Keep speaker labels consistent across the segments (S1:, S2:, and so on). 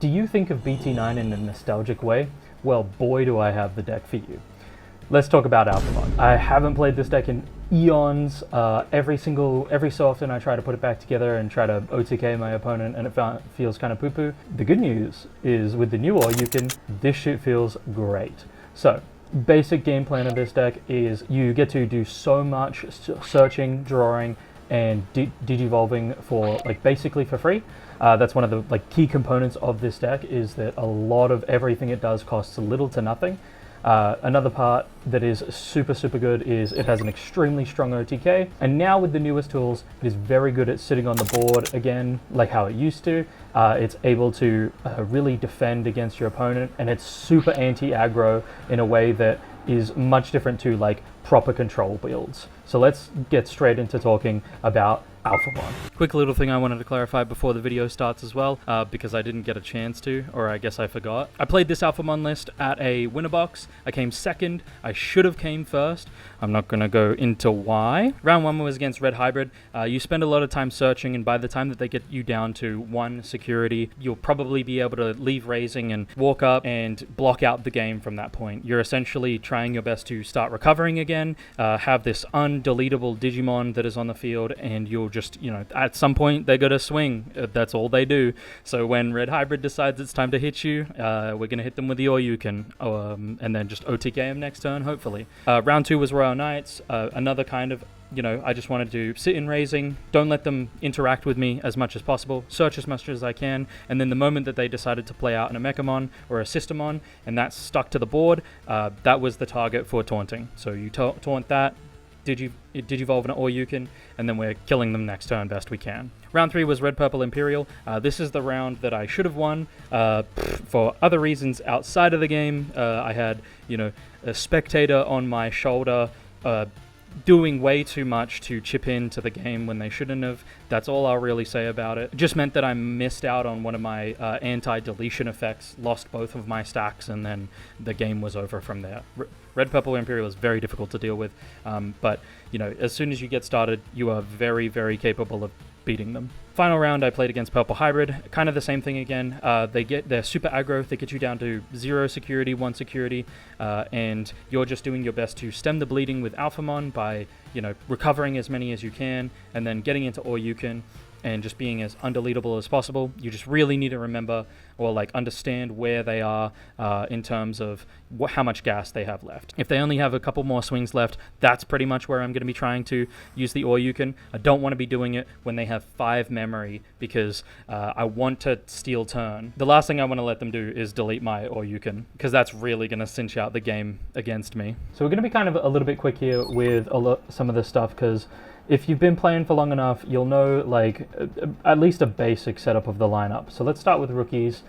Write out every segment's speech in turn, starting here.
S1: Do you think of BT9 in a nostalgic way? Well, boy do I have the deck for you. Let's talk about Alphamon. I haven't played this deck in eons. Every so often I try to put it back together and try to OTK my opponent, and it feels kind of poo-poo. The good news is with the new Oryukin, this shit feels great. So, basic game plan of this deck is you get to do so much searching, drawing, and digivolving for basically for free. That's one of the key components of this deck, is that a lot of everything it does costs little to nothing. Another part that is super good is it has an extremely strong OTK, and now with the newest tools it is very good at sitting on the board again like how it used to. It's able to really defend against your opponent, and it's super anti-aggro in a way that is much different to proper control builds. So let's get straight into talking about Alphamon. Quick little thing I wanted to clarify before the video starts as well, because I didn't get a chance to, or I guess I forgot. I played this Alphamon list at a winner box. I came second. I should have came first. I'm not going to go into why. Round 1 was against Red Hybrid. You spend a lot of time searching, and by the time that they get you down to 1 security, you'll probably be able to leave raising and walk up and block out the game from that point. You're essentially trying your best to start recovering again, have this undeletable Digimon that is on the field, and you'll just, at some point they're going to swing. That's all they do. So when Red Hybrid decides it's time to hit you, we're going to hit them with the Oryukin, and then just OTK them next turn, hopefully. Round 2 was Royal Knights, another kind of, I just wanted to sit in raising, don't let them interact with me as much as possible, search as much as I can, and then the moment that they decided to play out an Mechamon or a Systemon, and that stuck to the board, that was the target for taunting. So you taunt that, Digivolve an Oryukin, and then we're killing them next turn best we can. Round 3 was Red Purple Imperial. This is the round that I should have won for other reasons outside of the game. I had, a spectator on my shoulder doing way too much to chip into the game when they shouldn't have. That's all I'll really say about it. It just meant that I missed out on one of my anti-deletion effects, lost both of my stacks, and then the game was over from there. Red Purple Imperial is very difficult to deal with, but as soon as you get started, you are very capable of beating them. Final round I played against Purple Hybrid, kind of the same thing again. They're super aggro, they get you down to 0 security, 1 security, and you're just doing your best to stem the bleeding with Alphamon by, recovering as many as you can, and then getting into Oryukin, and just being as undeletable as possible. You just really need to remember or understand where they are in terms of how much gas they have left. If they only have a couple more swings left, that's pretty much where I'm going to be trying to use the Oryukin. I don't want to be doing it when they have 5 memory, because I want to steal turn. The last thing I want to let them do is delete my Oryukin, because that's really going to cinch out the game against me. So we're going to be kind of a little bit quick here with some of this stuff, because if you've been playing for long enough, you'll know at least a basic setup of the lineup. So let's start with rookies.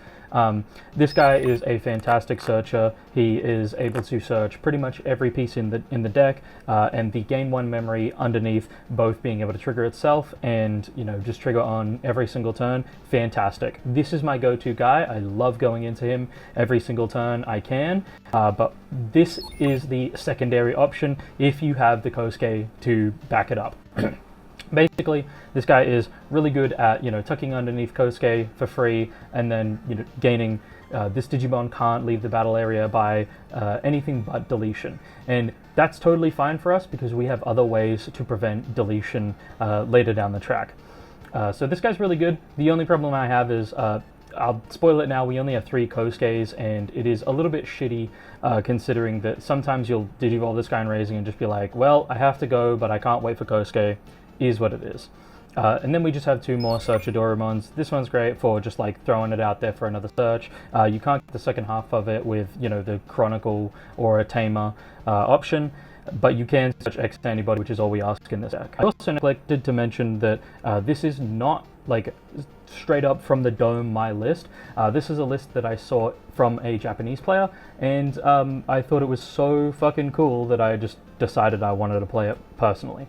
S1: This guy is a fantastic searcher. He is able to search pretty much every piece in the deck, and the gain 1 memory underneath both being able to trigger itself and just trigger on every single turn. Fantastic. This is my go-to guy. I love going into him every single turn I can, but this is the secondary option if you have the Kosuke to back it up. Basically, this guy is really good at, tucking underneath Kosuke for free, and then, gaining, this Digimon can't leave the battle area by anything but deletion. And that's totally fine for us, because we have other ways to prevent deletion later down the track. So this guy's really good. The only problem I have is, I'll spoil it now, we only have 3 Kosukes, and it is a little bit shitty, considering that sometimes you'll Digivolve this guy in raising and just be like, well, I have to go, but I can't wait for Kosuke. Is what it is. And then we just have 2 more Searchadorumons. This one's great for just throwing it out there for another search. You can't get the second half of it with the Chronicle or a Tamer option, but you can search X anybody, which is all we ask in this deck. I also neglected to mention that this is not straight up from the dome my list. This is a list that I saw from a Japanese player, and I thought it was so fucking cool that I just decided I wanted to play it personally.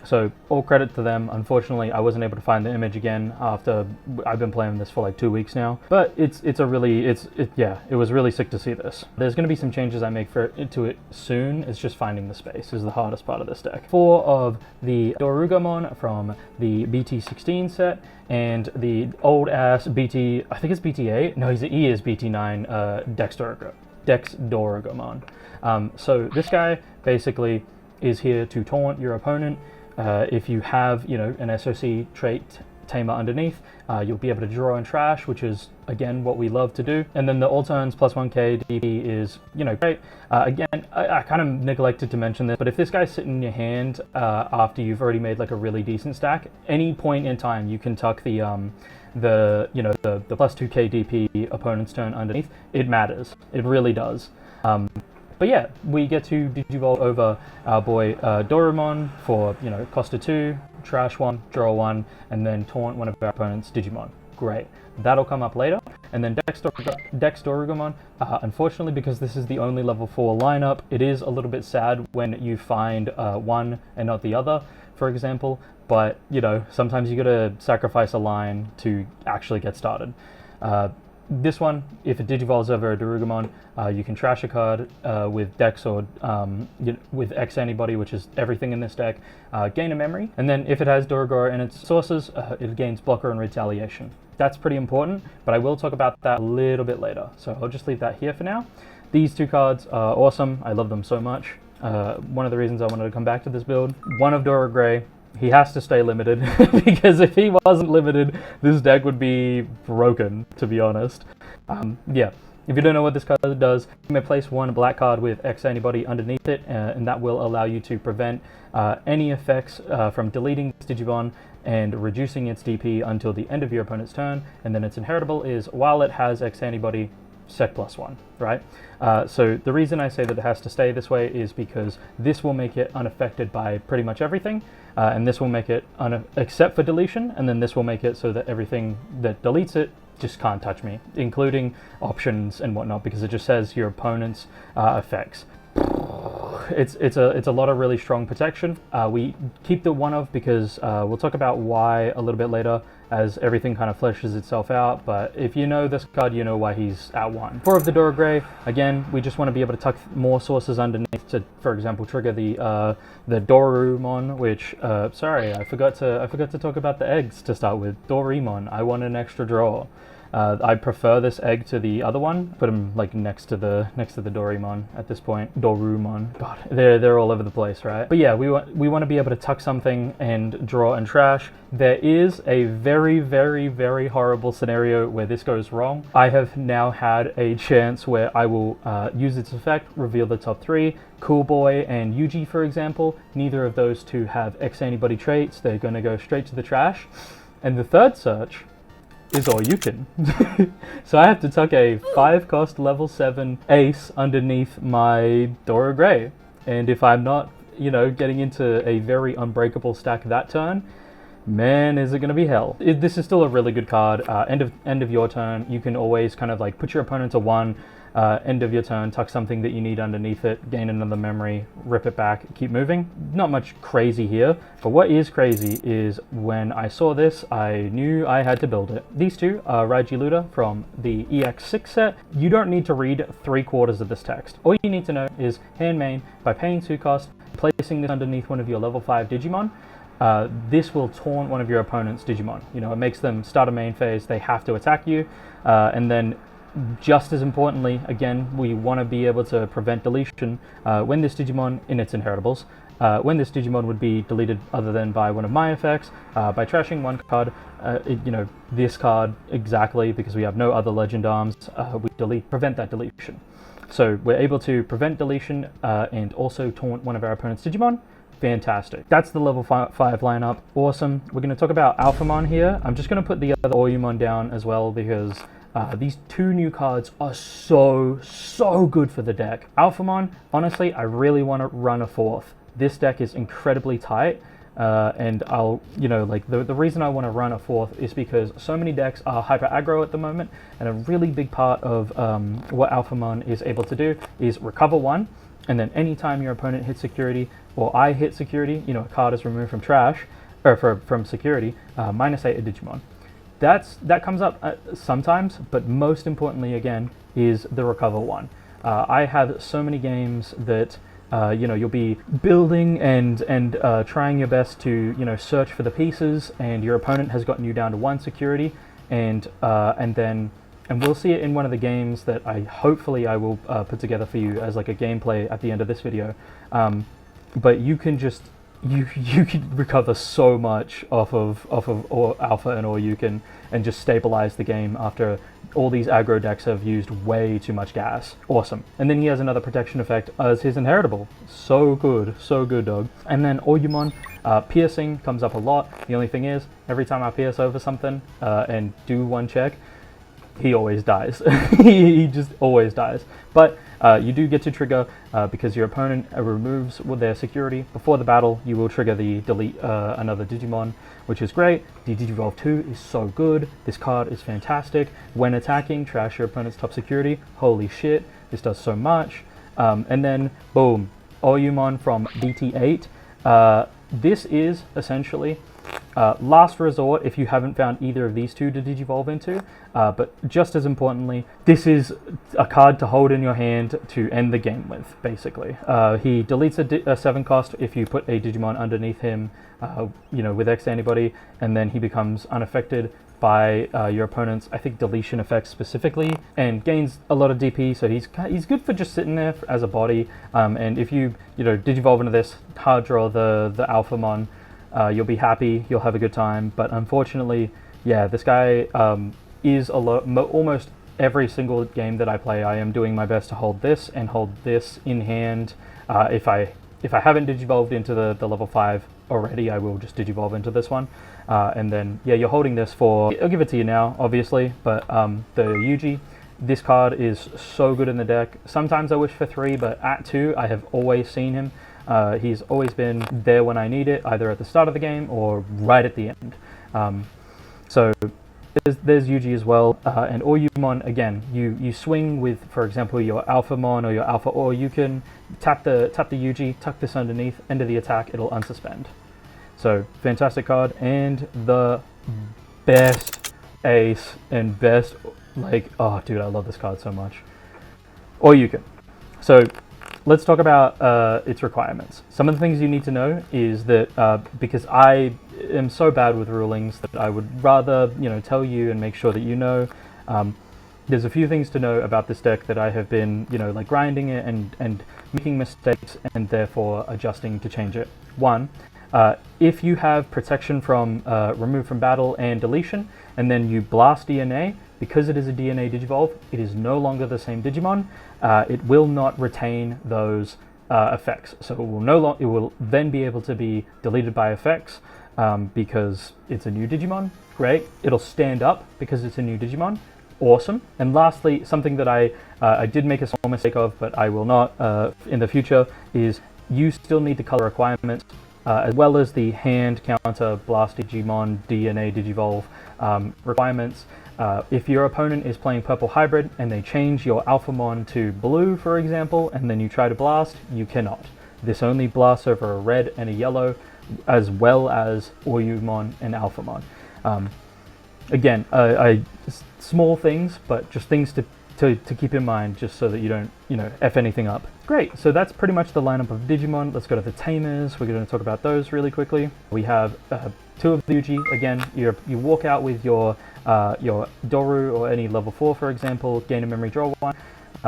S1: So all credit to them. Unfortunately, I wasn't able to find the image again after I've been playing this for like 2 weeks now. But it was really sick to see this. There's going to be some changes I make to it soon. It's just finding the space is the hardest part of this deck. 4 of the Dorugomon from the BT16 set and the old ass BT, I think it's BT8. No, he is BT9 Dex Dorugomon. So this guy basically is here to taunt your opponent. If you have, an SOC trait Tamer underneath, you'll be able to draw and trash, which is, again, what we love to do. And then the all turns plus 1k DP is, great. Again, I kind of neglected to mention this, but if this guy's sitting in your hand after you've already made like a really decent stack, any point in time you can tuck the plus 2k DP opponent's turn underneath. It matters. It really does. But yeah, we get to Digivolve over our boy Dorumon for, cost of 2, trash 1, draw 1, and then taunt one of our opponent's Digimon. Great. That'll come up later. And then Dex Dorugomon, unfortunately, because this is the only level 4 lineup, it is a little bit sad when you find one and not the other, for example. But, sometimes you gotta sacrifice a line to actually get started. This one, if it digivolves over a Dorugomon, you can trash a card with Dex or with X antibody, which is everything in this deck, gain a memory, and then if it has Dorugor in its sources, it gains blocker and retaliation. That's pretty important, but I will talk about that a little bit later, so I'll just leave that here for now. These 2 cards are awesome. I love them so much. One of the reasons I wanted to come back to this build, one of Dora Grey. He has to stay limited because if he wasn't limited, this deck would be broken, to be honest. Yeah, if you don't know what this card does, you may place 1 black card with X antibody underneath it, and that will allow you to prevent any effects from deleting this Digimon and reducing its DP until the end of your opponent's turn. And then its inheritable is, while it has X antibody, sec +1, right? So the reason I say that it has to stay this way is because this will make it unaffected by pretty much everything, and this will make it except for deletion, and then this will make it so that everything that deletes it just can't touch me, including options and whatnot, because it just says your opponent's effects. It's a lot of really strong protection. We keep the 1 of because we'll talk about why a little bit later as everything kind of fleshes itself out, but if you know this card, you know why he's at 1. 4 of the Dora Grey, again, we just want to be able to tuck more sources underneath to, for example, trigger the Dorumon, which, sorry, I forgot to talk about the eggs to start with. Doraemon, I want an extra draw. I prefer this egg to the other one. Put them like next to the Doraemon at this point. Dorumon. God, they're all over the place, right? But yeah, we want to be able to tuck something and draw and trash. There is a very, very, very horrible scenario where this goes wrong. I have now had a chance where I will use its effect, reveal the top 3. Cool Boy and Yuji, for example. Neither of those 2 have X antibody traits. They're going to go straight to the trash. And the third search is all you can. So I have to tuck a 5 cost level 7 ace underneath my Dora Grey. And if I'm not, getting into a very unbreakable stack that turn, man, is it going to be hell. This is still a really good card. End of your turn, you can always kind of like put your opponent to 1, end of your turn, tuck something that you need underneath it, gain another memory, rip it back, keep moving. Not much crazy here, but what is crazy is when I saw this, I knew I had to build it. These 2 are Raiji Luda from the EX6 set. You don't need to read 3/4 of this text. All you need to know is hand main, by paying 2 cost, placing this underneath one of your level 5 Digimon, this will taunt one of your opponent's Digimon. It makes them start a main phase, they have to attack you, and then just as importantly, again, we want to be able to prevent deletion when this Digimon in its inheritables, when this Digimon would be deleted other than by one of my effects, by trashing 1 card, this card exactly, because we have no other legend arms, we prevent that deletion. So we're able to prevent deletion and also taunt one of our opponent's Digimon. Fantastic. That's the level 5 lineup. Awesome. We're going to talk about Alphamon here. I'm just going to put the other Oyumon down as well because these 2 new cards are so good for the deck. Alphamon, honestly, I really want to run a 4th. This deck is incredibly tight. and I'll, like the reason I want to run a fourth is because so many decks are hyper aggro at the moment, and a really big part of what Alphamon is able to do is recover one, and then anytime your opponent hits security, or I hit security, a card is removed from trash, or from security, -8 a Digimon. That comes up sometimes, but most importantly, again, is the recover one. I have so many games that you'll be building and trying your best to search for the pieces, and your opponent has gotten you down to 1 security, and we'll see it in one of the games that hopefully I will put together for you as like a gameplay at the end of this video. But you can just you can recover so much off of Alpha and Oyukin and just stabilize the game after all these aggro decks have used way too much gas. Awesome. And then he has another protection effect as his inheritable. So good, dog. And then Oyumon, piercing comes up a lot. The only thing is, every time I pierce over something and do 1 check, he always dies. He just always dies. But you do get to trigger, because your opponent removes their security before the battle, you will trigger the delete another Digimon, which is great. The Digivolve 2 is so good. This card is fantastic. When attacking, trash your opponent's top security. Holy shit, this does so much. And then, boom, Oyumon from DT8. This is essentially last resort if you haven't found either of these two to Digivolve into, but just as importantly, this is a card to hold in your hand to end the game with, basically. He deletes a 7 cost if you put a Digimon underneath him, with X antibody, and then he becomes unaffected by your opponent's, I think, deletion effects specifically, and gains a lot of DP, so he's good for just sitting there as a body, and if you, Digivolve into this, hard draw the Alphamon, you'll be happy, you'll have a good time, but unfortunately, yeah, this guy is almost every single game that I play, I am doing my best to hold this and hold this in hand. If I haven't Digivolved into the level 5 already, I will just Digivolve into this one. And then, yeah, you're holding this for, I'll give it to you now, obviously, but the Yuji, this card is so good in the deck. Sometimes I wish for 3, but at 2, I have always seen him. He's always been there when I need it, either at the start of the game or right at the end. So there's Yuji as well, and Oyumon, again, you swing with, for example, your Alphamon or your Alpha Oyukin, tap the Yuji, tuck this underneath, end of the attack, it'll unsuspend. So fantastic card, and the best ace and best, like, oh dude, I love this card so much. Oyukin. So let's talk about its requirements. Some of the things you need to know is that, because I am so bad with rulings that I would rather, tell you and make sure that you know. There's a few things to know about this deck that I have been, like grinding it and making mistakes and therefore adjusting to change it. 1, if you have protection from remove from battle and deletion, and then you blast DNA, because it is a DNA Digivolve, it is no longer the same Digimon. It will not retain those effects, so it will then be able to be deleted by effects because it's a new Digimon. Great. It'll stand up because it's a new Digimon. Awesome. And lastly, something that I did make a small mistake of, but I will not in the future, is you still need the color requirements, as well as the hand counter blast Digimon DNA Digivolve requirements. If your opponent is playing Purple Hybrid and they change your Alphamon to blue, for example, and then you try to blast, you cannot. This only blasts over a red and a yellow, as well as Oyumon and Alphamon. Again, small things, but just things to keep in mind, just so that you don't, F anything up. Great, so that's pretty much the lineup of Digimon. Let's go to the Tamers. We're going to talk about those really quickly. We have 2 of the Digi. Again, you walk out with your Doru or any level 4, for example, gain a memory, draw 1,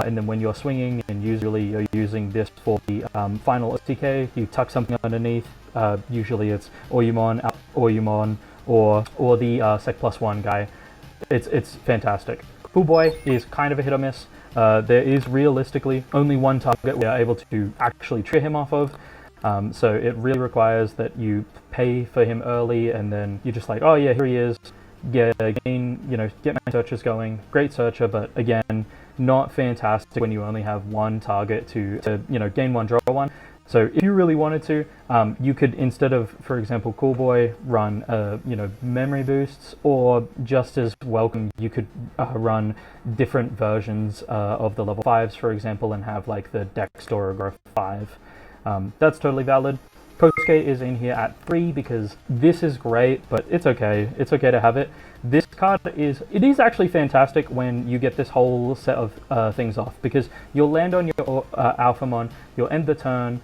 S1: and then when you're swinging, and usually you're using this for the final OTK, you tuck something underneath. Usually it's Oyumon, or the Sec +1 guy. It's fantastic. Full Boy is kind of a hit or miss. There is realistically only one target we are able to actually trigger him off of. So it really requires that you pay for him early, and then you're just like, oh yeah, here he is. Yeah, get my searchers going. Great searcher, but again, not fantastic when you only have one target to gain 1, draw 1. So if you really wanted to, you could, instead of, for example, Cool Boy, run memory boosts, or just as welcome, you could run different versions of the level 5s, for example, and have like the Dex Dorogoro 5. That's totally valid. Kosuke is in here at 3 because this is great, but it's okay. It's okay to have it. This card is actually fantastic when you get this whole set of things off, because you'll land on your Alphamon, you'll end the turn,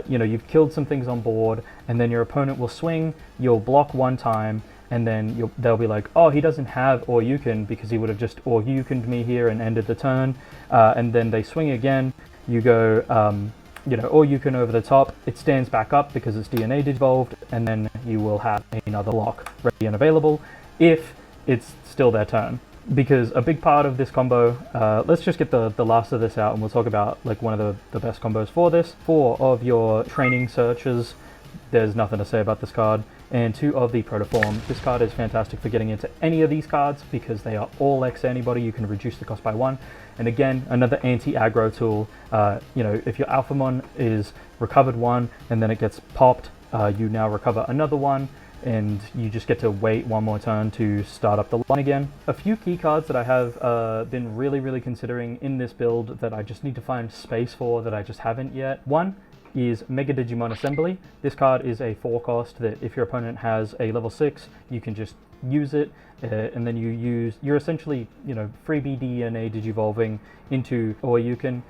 S1: you've killed some things on board, and then your opponent will swing, you'll block one time, and then they'll be like, oh, he doesn't have Oryuken because he would have just Oryukened me here and ended the turn, and then they swing again, you go, Oryuken over the top, it stands back up because it's DNA Digivolved, and then you will have another block ready and available if it's still their turn. Because a big part of this combo, let's just get the last of this out and we'll talk about like one of the best combos for this. 4 of your training searches, there's nothing to say about this card. And 2 of the Protoform. This card is fantastic for getting into any of these cards because they are all X antibody. You can reduce the cost by 1. And again, another anti-aggro tool. If your Alphamon is recovered 1 and then it gets popped, you now recover another 1. And you just get to wait one more turn to start up the line again. A few key cards that I have been really considering in this build that I just need to find space for that I just haven't yet. One is Mega Digimon Assembly. This card is a 4 cost that if your opponent has a level 6, you can just use it, and then you're essentially, freebie DNA Digivolving into Oryuken,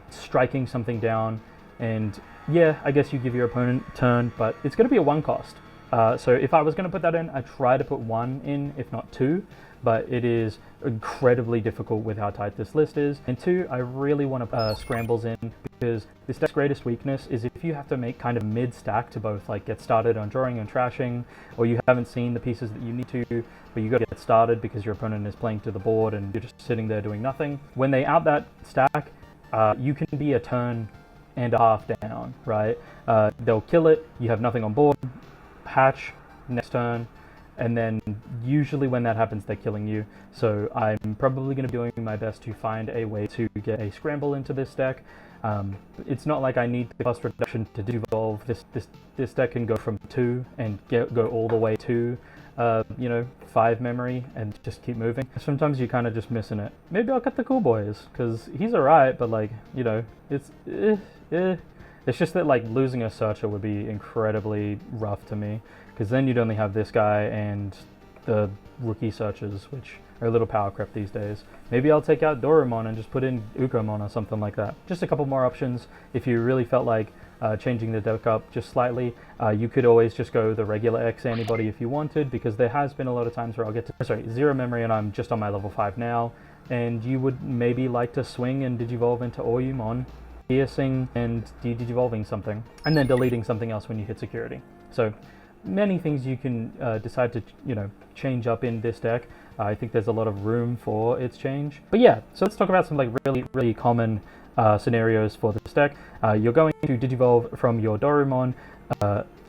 S1: striking something down, and yeah, I guess you give your opponent turn, but it's going to be a 1 cost. So if I was going to put that in, I'd try to put 1 in, if not 2, but it is incredibly difficult with how tight this list is. And 2, I really want to scrambles in, because this deck's greatest weakness is if you have to make kind of mid-stack to both like get started on drawing and trashing, or you haven't seen the pieces that you need to, but you got to get started because your opponent is playing to the board and you're just sitting there doing nothing. When they out that stack, you can be a turn and a half down, right? They'll kill it, you have nothing on board, hatch, next turn, and then usually when that happens, they're killing you. So I'm probably going to be doing my best to find a way to get a scramble into this deck. It's not like I need the cost reduction to Digivolve. This deck can go from 2 and go all the way to 5 memory and just keep moving. Sometimes you're kind of just missing it. Maybe I'll cut the Cool Boys, because he's alright, but like, it's just that like losing a searcher would be incredibly rough to me, because then you'd only have this guy and the rookie searchers, which are a little power crept these days. Maybe I'll take out Dorumon and just put in Ukomon or something like that. Just a couple more options. If you really felt like changing the deck up just slightly, you could always just go the regular X antibody if you wanted, because there has been a lot of times where I'll get to 0 memory and I'm just on my level 5 now, and you would maybe like to swing and Digivolve into Oyumon, piercing and de-digivolving something, and then deleting something else when you hit security. So many things you can decide to change up in this deck. I think there's a lot of room for its change. But yeah, so let's talk about some like really common scenarios for this deck. You're going to Digivolve from your Dorumon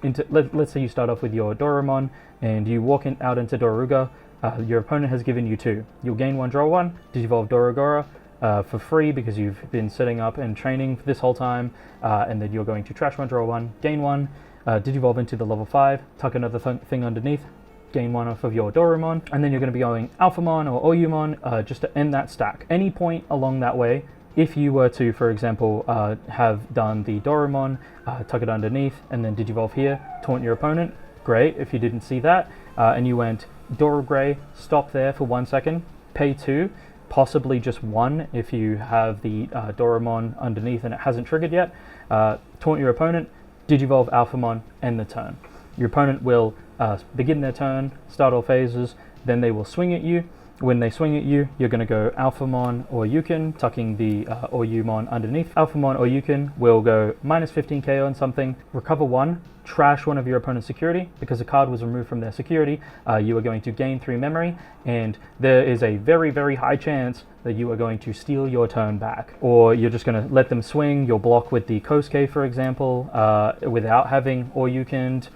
S1: into, let's say you start off with your Dorumon and you walk out into Doruga. Your opponent has given you 2. You'll gain 1, draw 1, Digivolve Dorogora for free because you've been setting up and training for this whole time, and then you're going to trash 1, draw 1, gain 1, Digivolve into the level 5, tuck another thing underneath, gain 1 off of your Dorumon, and then you're going to be going Alphamon or Oyumon just to end that stack. Any point along that way, if you were to, for example, have done the Dorumon, tuck it underneath, and then Digivolve here, taunt your opponent, great. If you didn't see that, and you went Dorogray, stop there for 1 second, pay 2, possibly just 1 if you have the Dorumon underneath and it hasn't triggered yet, taunt your opponent, Digivolve Alphamon, end the turn. Your opponent will begin their turn, start all phases, then they will swing at you. When they swing at you, you're going to go Alphamon or Yukin, tucking the Oyumon underneath. Alphamon or Yukin will go minus 15 KO on something, recover 1, trash one of your opponent's security. Because a card was removed from their security, you are going to gain 3 memory, and there is a very high chance that you are going to steal your turn back. Or you're just going to let them swing, you'll block with the Kosuke, for example, without having Oyukin.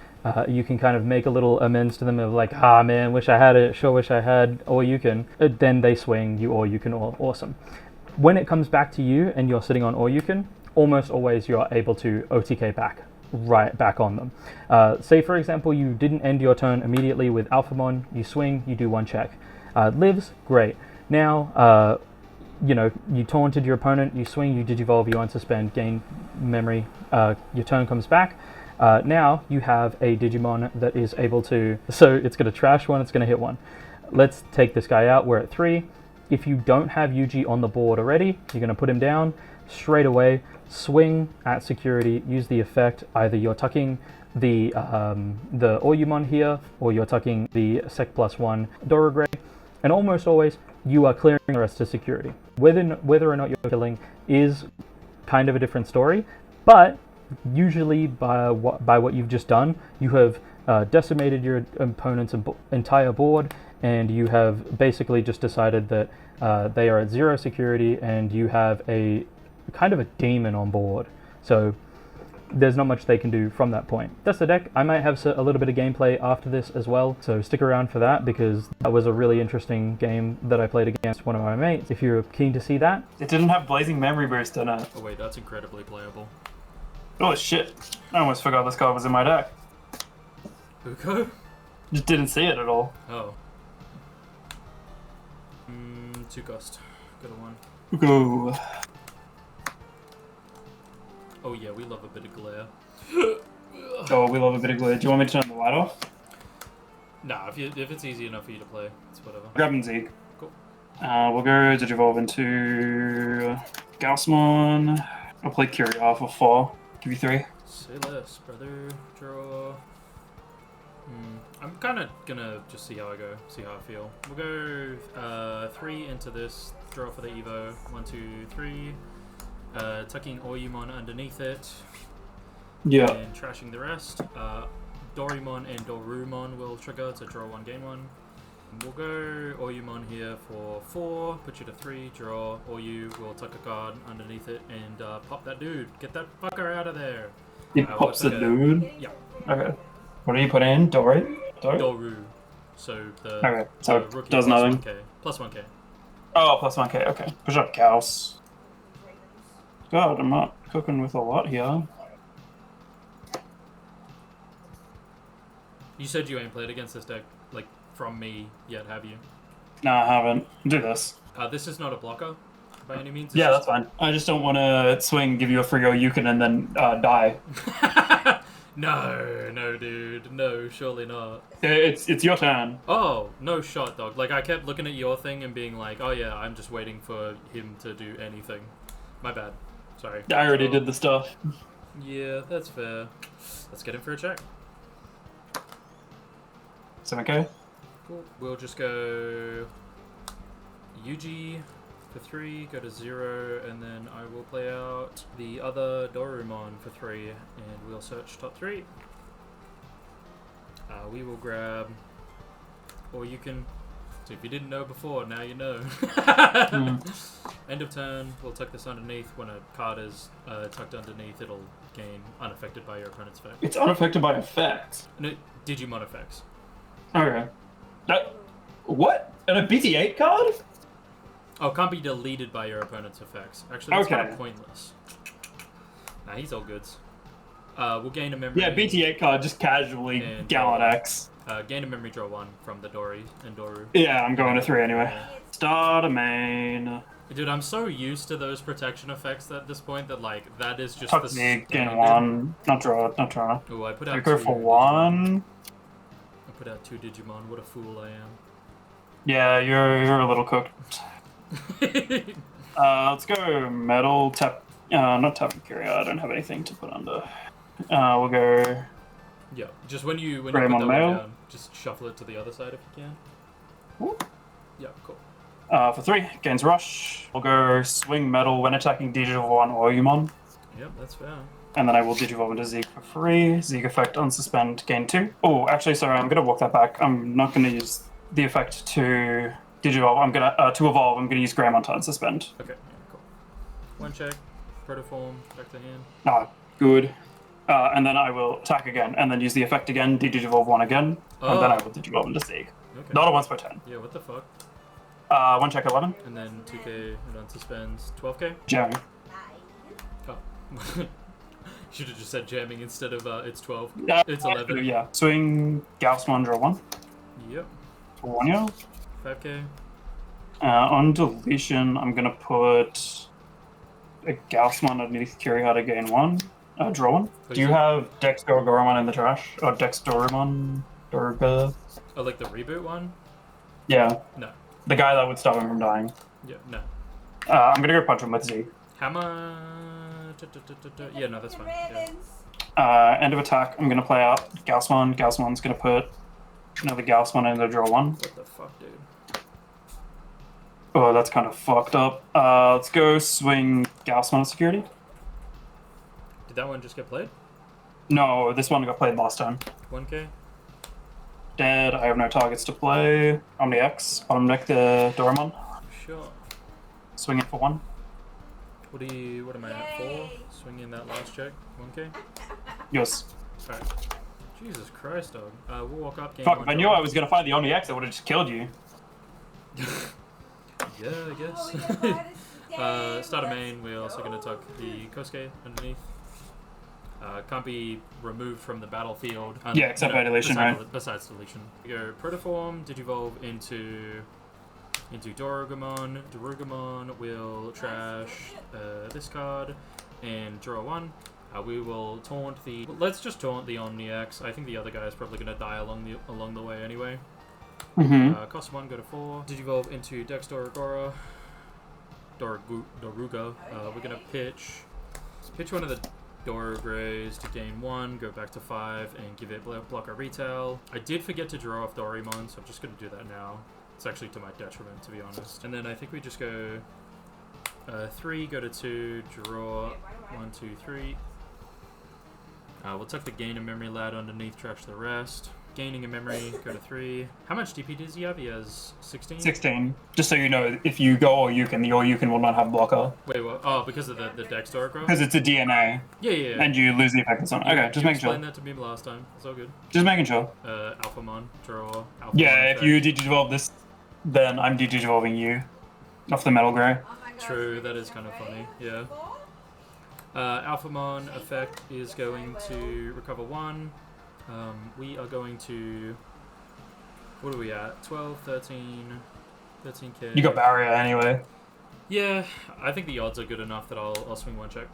S1: You can kind of make a little amends to them of like, ah man, wish I had it, sure wish I had, or you can. Then they swing, you or you can, awesome. When it comes back to you and you're sitting on or you can, almost always you are able to OTK right back on them. Say for example you didn't end your turn immediately with Alphamon, you swing, you do one check. Lives, great. Now, you taunted your opponent, you swing, you digivolve, you unsuspend, gain memory, your turn comes back. Now you have a Digimon that is able to, so it's going to trash one, it's going to hit one. Let's take this guy out, we're at 3. If you don't have Yuji on the board already, you're going to put him down, straight away, swing at security, use the effect, either you're tucking the Oyumon here, or you're tucking the Sec +1 Dorogray, and almost always you are clearing the rest to security. Whether or not you're killing is kind of a different story, but usually by what you've just done, you have decimated your opponent's entire board, and you have basically just decided that they are at 0 security, and you have a kind of a demon on board. So there's not much they can do from that point. That's the deck. I might have a little bit of gameplay after this as well, so stick around for that, because that was a really interesting game that I played against one of my mates. If you're keen to see that.
S2: It didn't have Blazing Memory Burst in it.
S3: Oh wait, that's incredibly playable.
S2: Oh shit. I almost forgot this card was in my deck.
S3: Uko?
S2: Just didn't see it at all.
S3: Oh. 2 cost. Got a 1.
S2: Go.
S3: Oh yeah, we love a bit of glare.
S2: Oh, we love a bit of glare. Do you want me to turn the light off?
S3: Nah, if it's easy enough for you to play, it's whatever.
S2: Grabbing Zeke.
S3: Cool.
S2: We'll go Digivolve into Gaussmon. I'll play Curia for 4. Give you 3.
S3: Say less, brother. Draw. I'm kind of gonna just see how I go, see how I feel. We'll go 3 into this, draw for the Evo. 1, 2, 3. Tucking Oyumon underneath it.
S2: Yeah.
S3: And trashing the rest. Dorimon and Dorumon will trigger to draw 1, gain 1. We'll go Oyumon here for 4, put you to 3, draw. Oyu will tuck a card underneath it and pop that dude. Get that fucker out of there.
S2: He pops the dude?
S3: Yeah.
S2: Okay. What do you put in? Doru?
S3: Doru. So the,
S2: okay. So
S3: the rookie
S2: does nothing.
S3: Plus 1k.
S2: Oh, plus 1k. Okay. Push up Gauss. God, I'm not cooking with a lot here.
S3: You said you ain't played against this deck, like, from me yet, have you?
S2: No, I haven't. Do this.
S3: This is not a blocker, by any means.
S2: Yeah, that's fine. I just don't want to swing, give you a free Oyukin, and then die.
S3: No, dude. No, surely not.
S2: It's your turn.
S3: Oh, no shot, dog. Like, I kept looking at your thing and being like, oh yeah, I'm just waiting for him to do anything. My bad. Sorry.
S2: I already did the stuff.
S3: Yeah, that's fair. Let's get him for a check.
S2: 7k?
S3: Cool. We'll just go Yuji for 3, go to 0, and then I will play out the other Dorumon for 3, and we'll search top 3. We will grab, or you can, so if you didn't know before, now you know. End of turn, we'll tuck this underneath. When a card is tucked underneath, it'll gain unaffected by your opponent's effect.
S2: It's unaffected by effects.
S3: No, Digimon effects.
S2: Okay. What? And a BT8 card?
S3: Oh, can't be deleted by your opponent's effects. Actually, that's kind of pointless. Nah, he's all goods. We'll gain a memory.
S2: Yeah, BT8 card, just casually Gallant X.
S3: Gain a memory, draw 1 from the Dory and Doru.
S2: Yeah, I'm going to 3 anyway. Yeah. Start a main.
S3: Dude, I'm so used to those protection effects at this point that, like, that is just
S2: Tuck
S3: the
S2: me,
S3: standard.
S2: gain 1. Not draw.
S3: Oh, I put out
S2: go
S3: 2
S2: for
S3: Digimon.
S2: 1.
S3: I put out 2 Digimon. What a fool I am.
S2: Yeah, you're a little cooked. Let's go metal, tap, not tap Curia, I don't have anything to put under. We'll go...
S3: Yeah, just when you put that one down, just shuffle it to the other side if you can.
S2: Ooh.
S3: Yeah, cool.
S2: For 3, gains rush. We'll go swing metal when attacking Digivolve or Oyumon.
S3: Yep, that's fair.
S2: And then I will Digivolve into Zeke for free. Zeke effect, unsuspend, gain 2. Oh, actually, sorry, I'm going to walk that back. I'm not going to use the effect to Digivolve. I'm going to evolve, I'm going to use Greymon to unsuspend.
S3: Okay, yeah, cool. 1 check, protoform, back to hand.
S2: Ah, good. And then I will attack again, and then use the effect again, Digivolve 1 again, and then I will Digivolve into Zeke.
S3: Okay.
S2: Not a once per turn.
S3: Yeah, what the fuck?
S2: 1 check 11.
S3: And then 2k and unsuspends 12k?
S2: Jeremy.
S3: Oh. Should have just said jamming instead of it's 12.
S2: Yeah,
S3: It's 11.
S2: Yeah. Swing Gaussmon, draw 1.
S3: Yep.
S2: For 1 yard.
S3: 5k.
S2: On deletion, I'm gonna put a Gaussmon underneath Kirihara to gain 1. Draw 1. Do you have Dexdorgoromon in the trash? Or Dexdoromon? Dorga?
S3: Oh, like the reboot one?
S2: Yeah.
S3: No.
S2: The guy that would stop him from dying.
S3: Yeah, no.
S2: I'm gonna go punch him with Z.
S3: Hammer. Yeah, no, that's fine.
S4: Ravens.
S2: End of attack, I'm gonna play out Gaussmon. Gaussmon's gonna put another Gaussmon in the draw 1.
S3: What the fuck, dude?
S2: Oh, that's kind of fucked up. Let's go swing Gaussmon security.
S3: Did that one just get played?
S2: No, this one got played last time.
S3: 1k?
S2: Dead, I have no targets to play. Omni X, bottom deck the Doramon.
S3: Sure.
S2: Swing it for 1.
S3: What am I at? 4? Swing in that last check. 1k?
S2: Yours.
S3: Alright. Jesus Christ, dog. We'll walk up, game
S2: Fuck,
S3: 1
S2: if I knew I was gonna find the Omni X, I would've just killed you.
S3: Yeah, I guess.
S4: Oh, we can buy this
S3: Start a
S4: game.
S3: main, we're also going to tuck the Kosuke underneath. Can't be removed from the battlefield.
S2: Yeah, except by deletion, right?
S3: Besides deletion. We go Protoform, Digivolve into Dorugumon. Dorugumon will trash this card and draw 1. We will taunt the... Let's just taunt the Omni X. I think the other guy is probably going to die along the way anyway. Cost 1, go to 4. Digivolve into Dex Doragora. Doruga. We're gonna pitch one of the Dorugrays to gain 1, go back to 5, and give it blocker retail. I did forget to draw off Dorimon, so I'm just gonna do that now. It's actually to my detriment, to be honest. And then I think we just go 3, go to 2, draw 1, 2, 3. We'll tuck the gain and memory lad underneath, trash the rest. Gaining a memory, go to 3. How much DP does he have? He has 16?
S2: 16. Just so you know, if you go All-You-Can, the All-You-Can will not have blocker.
S3: Wait, what? Oh, because of the Dex Doragro?
S2: Because it's a DNA,
S3: Yeah.
S2: and you lose the effect that's on it. Okay, just making sure.
S3: You explained that to me last time. It's all good.
S2: Just making sure.
S3: Alphamon, draw. Alphamon
S2: Yeah, if
S3: effect.
S2: you Digivolve this, then I'm Digivolving you. Off the Metal Grey.
S4: Oh my God,
S3: True,
S4: so
S3: that
S4: this
S3: is kind of
S4: great.
S3: funny, yeah.
S4: 4?
S3: Alphamon effect is going to recover 1. We are going to... What are we at? 12, 13, 13k.
S2: You got Barrier anyway.
S3: Yeah, I think the odds are good enough that I'll swing 1 check.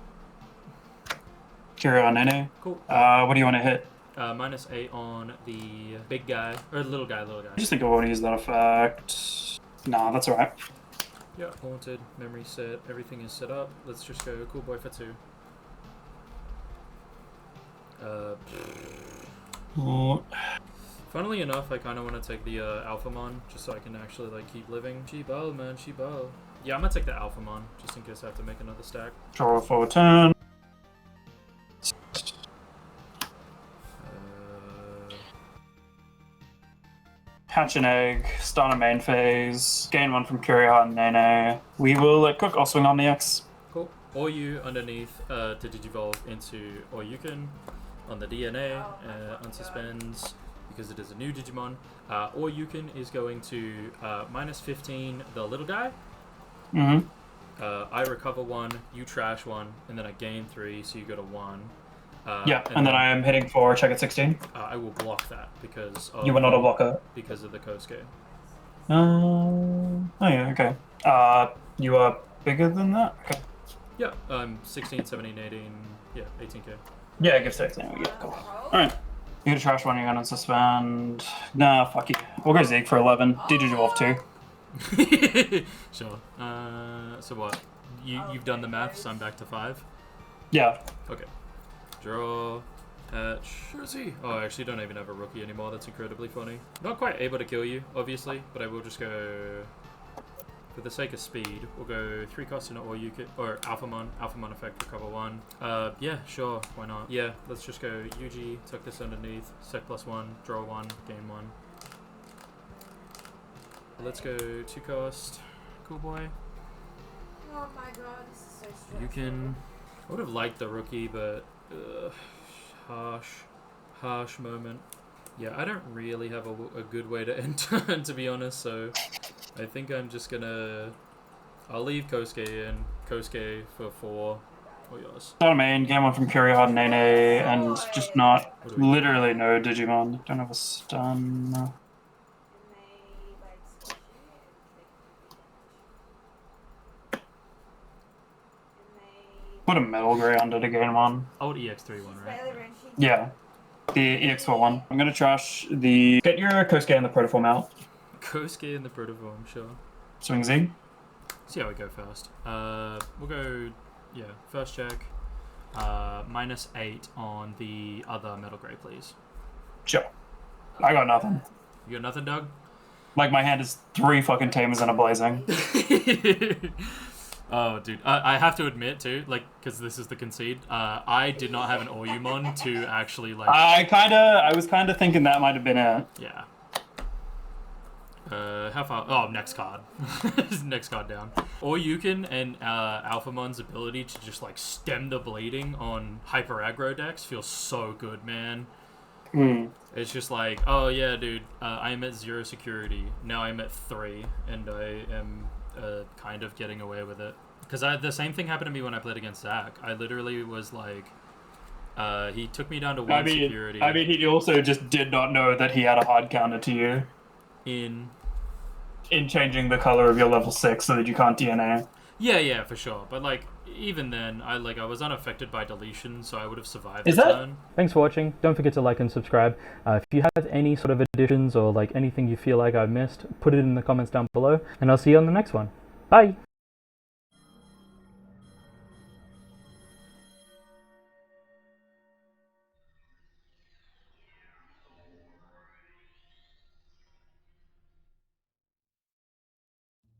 S2: Kiryu Nene.
S3: Cool.
S2: What do you want to hit?
S3: -8 on the big guy, or little guy.
S2: I just think I want to use that effect. Nah, that's alright.
S3: Yeah, haunted, memory set, everything is set up. Let's just go cool boy for 2. Funnily enough, I kind of want to take the Alphamon, just so I can actually like keep living. She-Ball, man, She-Ball. Yeah, I'm gonna take the Alphamon, just in case I have to make another stack.
S2: Draw a forward turn. Hatch an egg, start a main phase, gain 1 from Kiryu and Nene. We will let cook, I'll swing on the X.
S3: Cool. Or you underneath to Digivolve into Or-You-Can on the DNA, unsuspends because it is a new Digimon. Or-You-Can is going to -15 the little guy.
S2: Mm-hmm.
S3: I recover 1, you trash 1, and then I gain 3, so you go to 1.
S2: Yeah, and then I am hitting for check at 16.
S3: I will block that because of,
S2: You were not a blocker.
S3: because of the Kosuke.
S2: Oh yeah, okay. You are bigger than that? Okay.
S3: Yeah, 16, 17, 18, yeah, 18k.
S2: Yeah, give 16. Yeah, cool. Alright. You get a trash 1, you're gonna suspend. Nah, fuck you. We'll go Zeke for 11. Digivolve 2.
S3: Sure. So what? You've done the math, so I'm back to 5?
S2: Yeah.
S3: Okay. Draw. Hatch. Where is he? Oh, I actually don't even have a rookie anymore. That's incredibly funny. Not quite able to kill you, obviously, but I will just go... For the sake of speed, we'll go 3 cost in it, or you could... Or Alphamon. Alphamon effect, recover 1. Yeah, sure. Why not? Yeah, let's just go Yuji, tuck this underneath, sec +1, draw 1, gain 1. Let's go 2 cost. Cool boy.
S4: Oh my God, this is so stressful.
S3: You can... I would have liked the rookie, but... harsh moment. Yeah, I don't really have a good way to end turn, to be honest, so I think I'm just gonna... I'll leave Kosuke in, Kosuke for 4, All yours.
S2: Start a main, game one from Kyriad, Nene, and just not literally no Digimon. Don't have a stun. Put a Metal Grey under to gain one.
S3: Old EX3 one, right?
S2: Yeah. The EX4 one. I'm gonna trash the... Get your Kosuke and the Protoform out.
S3: Kosuke and the Protoform, sure.
S2: Swing Z.
S3: See how we go first. We'll go, yeah, first check. -8 on the other Metal Grey, please.
S2: Sure. I got nothing.
S3: You got nothing, Doug?
S2: Like, my hand is 3 fucking Tamers and a Blazing.
S3: Oh, dude. I have to admit, too, like, because this is the concede, I did not have an Oyumon to actually, like...
S2: I was kinda thinking that might have been it.
S3: Yeah. How far? Oh, next card. Next card down. Oyukin and Alphamon's ability to just, like, stem the bleeding on Hyper Aggro decks feels so good, man. It's just like, oh, yeah, dude, I'm at 0 security. Now I'm at 3, and I am... kind of getting away with it, because the same thing happened to me when I played against Zach. I literally was like, he took me down to 1 security.
S2: I mean, he also just did not know that he had a hard counter to you
S3: in
S2: changing the color of your level 6 so that you can't DNA.
S3: Yeah, for sure. But like, even then, I was unaffected by deletion, so I would have survived
S2: Is
S3: the
S2: that-
S3: turn.
S1: Thanks for watching. Don't forget to like and subscribe. If you have any sort of additions or like anything you feel like I've missed, put it in the comments down below, and I'll see you on the next one. Bye!